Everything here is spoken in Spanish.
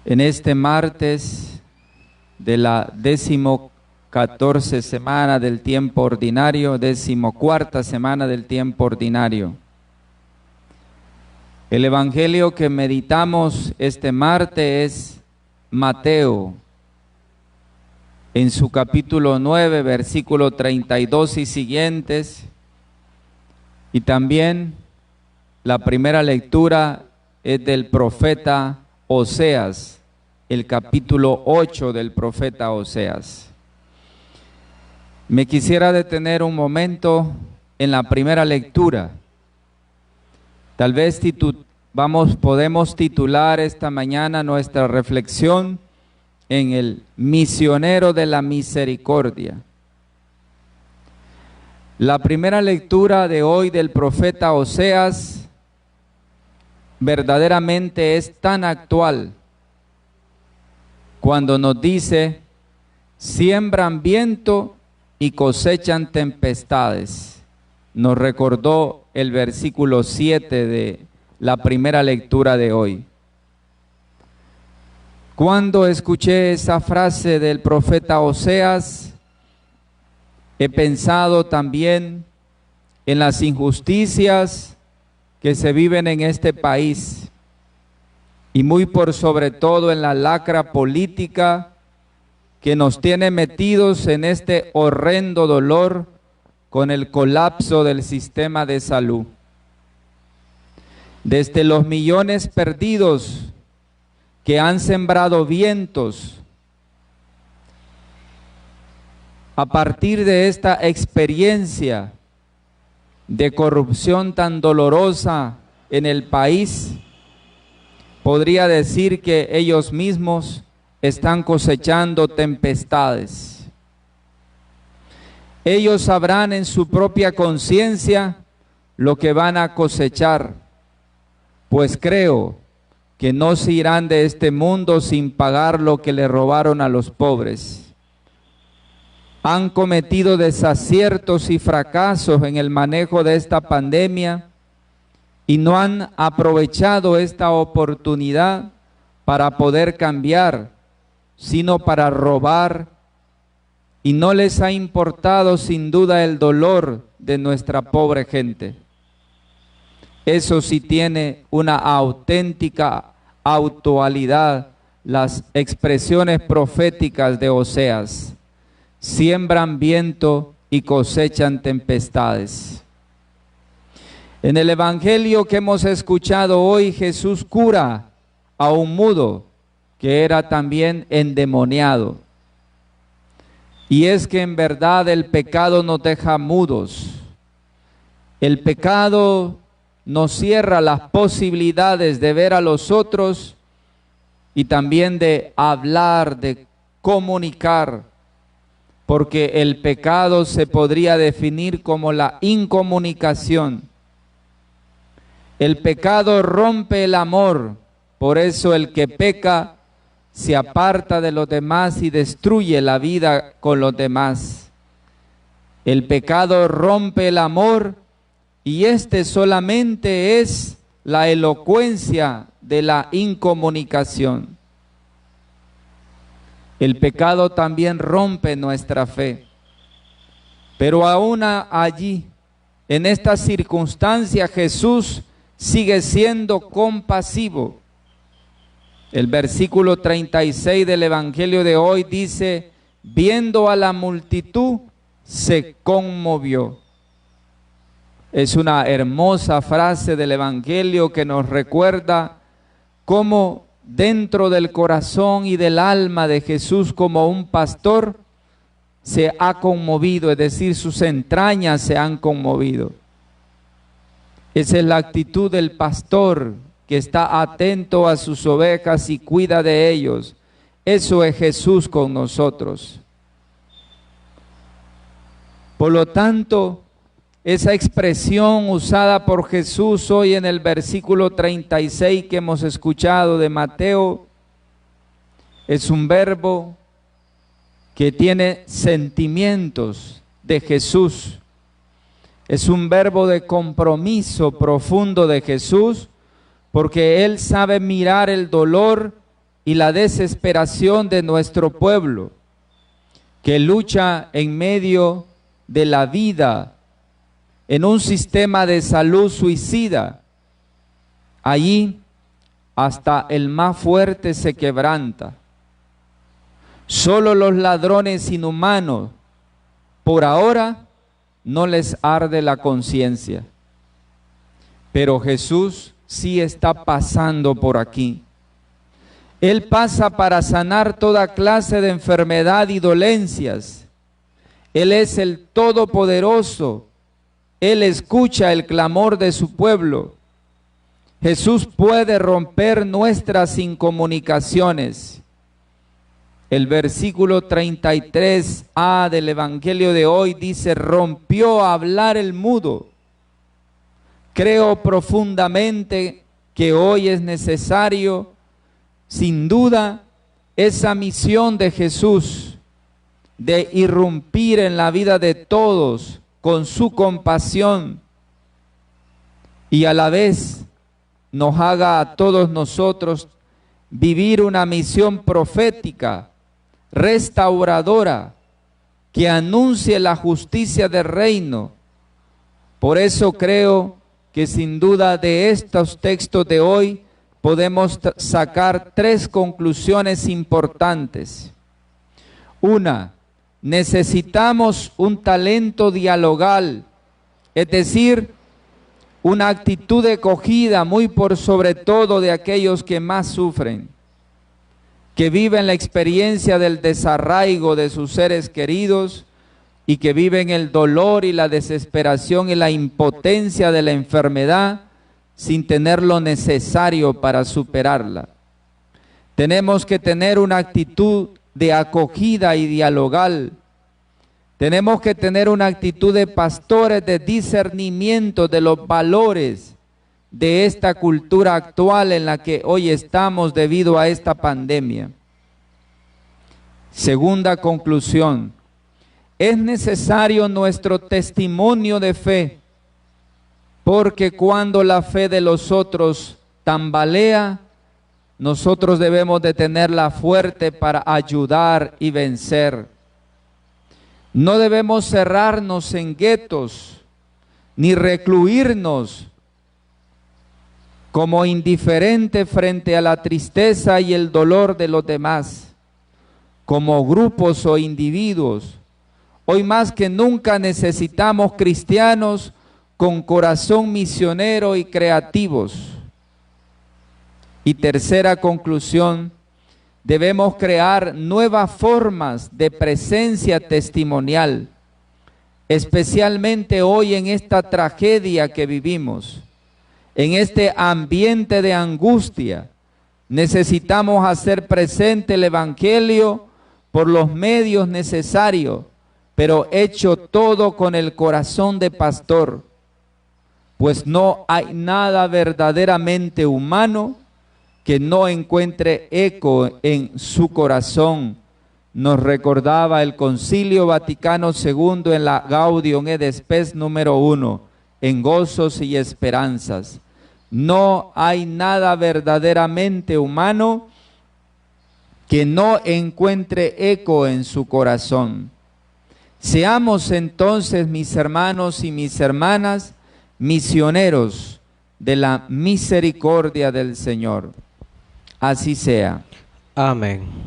En este martes de la 14ª semana del tiempo ordinario, 14ª semana del tiempo ordinario. El evangelio que meditamos este martes es Mateo, en su capítulo 9, versículo 32 y siguientes, y también la primera lectura es del profeta Oseas, el capítulo 8 del profeta Oseas. Me quisiera detener un momento en la primera lectura. Tal vez podemos titular esta mañana nuestra reflexión en el misionero de la misericordia. La primera lectura de hoy del profeta Oseas verdaderamente es tan actual cuando nos dice: siembran viento y cosechan tempestades. Nos recordó el versículo 7 de la primera lectura de hoy. Cuando escuché esa frase del profeta Oseas, he pensado también en las injusticias que se viven en este país y muy por sobre todo en la lacra política que nos tiene metidos en este horrendo dolor con el colapso del sistema de salud. Desde los millones perdidos que han sembrado vientos, a partir de esta experiencia de corrupción tan dolorosa en el país, podría decir que ellos mismos están cosechando tempestades. Ellos sabrán en su propia conciencia lo que van a cosechar, pues creo que no se irán de este mundo sin pagar lo que le robaron a los pobres. Han cometido desaciertos y fracasos en el manejo de esta pandemia y no han aprovechado esta oportunidad para poder cambiar, sino para robar, y no les ha importado sin duda el dolor de nuestra pobre gente. Eso sí tiene una auténtica actualidad, las expresiones proféticas de Oseas: siembran viento y cosechan tempestades. En el evangelio que hemos escuchado hoy, Jesús cura a un mudo que era también endemoniado. Y es que en verdad el pecado nos deja mudos. El pecado nos cierra las posibilidades de ver a los otros y también de hablar, de comunicar, porque el pecado se podría definir como la incomunicación. El pecado rompe el amor, por eso el que peca se aparta de los demás y destruye la vida con los demás. El pecado rompe el amor y este solamente es la elocuencia de la incomunicación. El pecado también rompe nuestra fe, pero aún allí, en esta circunstancia, Jesús sigue siendo compasivo. El versículo 36 del evangelio de hoy dice: viendo a la multitud, se conmovió. Es una hermosa frase del evangelio que nos recuerda cómo dentro del corazón y del alma de Jesús, como un pastor, se ha conmovido, es decir, sus entrañas se han conmovido. Esa es la actitud del pastor que está atento a sus ovejas y cuida de ellos. Eso es Jesús con nosotros. Por lo tanto, esa expresión usada por Jesús hoy en el versículo 36 que hemos escuchado de Mateo, es un verbo que tiene sentimientos de Jesús. Es un verbo de compromiso profundo de Jesús, porque Él sabe mirar el dolor y la desesperación de nuestro pueblo, que lucha en medio de la vida, en un sistema de salud suicida. Allí hasta el más fuerte se quebranta. Solo los ladrones inhumanos, por ahora, no les arde la conciencia. Pero Jesús sí está pasando por aquí. Él pasa para sanar toda clase de enfermedad y dolencias. Él es el Todopoderoso. Él escucha el clamor de su pueblo. Jesús puede romper nuestras incomunicaciones. El versículo 33a del Evangelio de hoy dice: rompió a hablar el mudo. Creo profundamente que hoy es necesario, sin duda, esa misión de Jesús de irrumpir en la vida de todos con su compasión y a la vez nos haga a todos nosotros vivir una misión profética, restauradora, que anuncie la justicia del reino. Por eso creo que sin duda de estos textos de hoy podemos sacar tres conclusiones importantes. Una, necesitamos un talento dialogal, es decir, una actitud de acogida muy por sobre todo de aquellos que más sufren, que viven la experiencia del desarraigo de sus seres queridos y que viven el dolor y la desesperación y la impotencia de la enfermedad sin tener lo necesario para superarla. Tenemos que tener una actitud de acogida y dialogal. Tenemos que tener una actitud de pastores de discernimiento de los valores de esta cultura actual en la que hoy estamos debido a esta pandemia. Segunda conclusión, es necesario nuestro testimonio de fe, porque cuando la fe de los otros tambalea, nosotros debemos de tenerla fuerte para ayudar y vencer. No debemos cerrarnos en guetos, ni recluirnos como indiferentes frente a la tristeza y el dolor de los demás, como grupos o individuos. Hoy más que nunca necesitamos cristianos con corazón misionero y creativos. Y tercera conclusión, debemos crear nuevas formas de presencia testimonial, especialmente hoy en esta tragedia que vivimos, en este ambiente de angustia. Necesitamos hacer presente el Evangelio por los medios necesarios, pero hecho todo con el corazón de pastor, pues no hay nada verdaderamente humano que no encuentre eco en su corazón. Nos recordaba el Concilio Vaticano II en la Gaudium et Spes número 1, en gozos y esperanzas. No hay nada verdaderamente humano que no encuentre eco en su corazón. Seamos entonces, mis hermanos y mis hermanas, misioneros de la misericordia del Señor. Así sea. Amén.